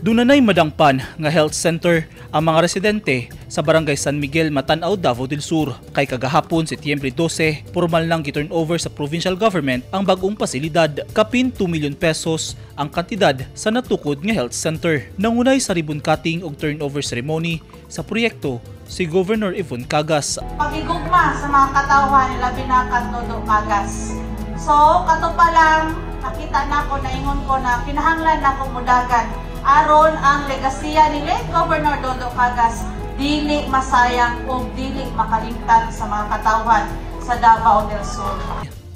Dunanay madangpan nga health center ang mga residente sa Barangay San Miguel, Matanao, Davao del Sur. Kay kagahapon, Setyembre 12, formal lang gi-turn over sa provincial government ang bagong pasilidad. Kapin 2 million pesos ang kantidad sa natukod nga health center. Nangunay sa ribbon cutting ug turnover ceremony sa proyekto si Governor Yvonne Cagas. Pagigugma sa mga katawan labi na Nodo Cagas. So, kato pa lang, nakita na ko, naingon ko na kinahanglan na ko mudagan aron ang legasiya ni late Governor Dodo Cagas dili masayang o dili makalimtan sa mga katawan sa Davao del Sur.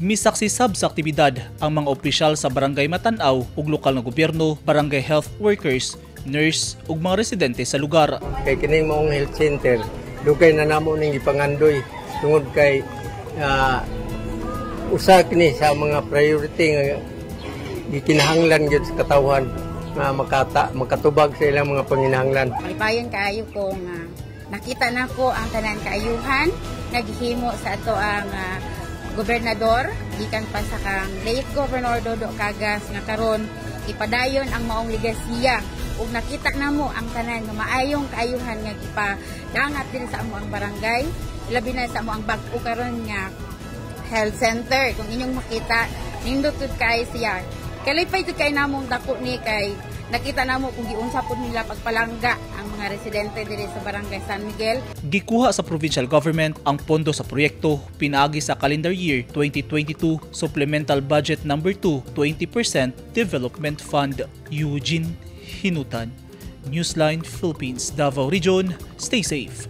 Misaksisab sa aktibidad ang mga opisyal sa Barangay Matanao ug lokal na gobyerno, barangay health workers, nurse ug mga residente sa lugar. Kay kining maong health center, dugay na namo ning ipangandoy tungod kay usa kini sa mga priority nga gikinahanglan gyud sa katawhan nga makatubag sa ilang mga panginahanglan. Malipayon kaayo ko nga nakita na ko ang tanan kaayuhan nga gihimo sa ato ang gobernador gikan pa sa kang late Governor Dodo Cagas nga karon ipadayon ang maong legasiya ug nakita namo ang tanan nga maayong kaayuhan nga gipadangat din sa amo ang barangay, labi na sa amo ang bag-o karon nga health center. Kung inyong makita nindot kay siya kalipay to kay namong dako ni kay nakita namo kung giunsa pud nila pagpalangga ang mga residente diri sa Barangay San Miguel. Gikuha sa provincial government ang pondo sa proyekto pinaagi sa calendar year 2022 Supplemental Budget number 2 20% Development Fund. Eugene Hinutan, Newsline Philippines, Davao Region. Stay safe.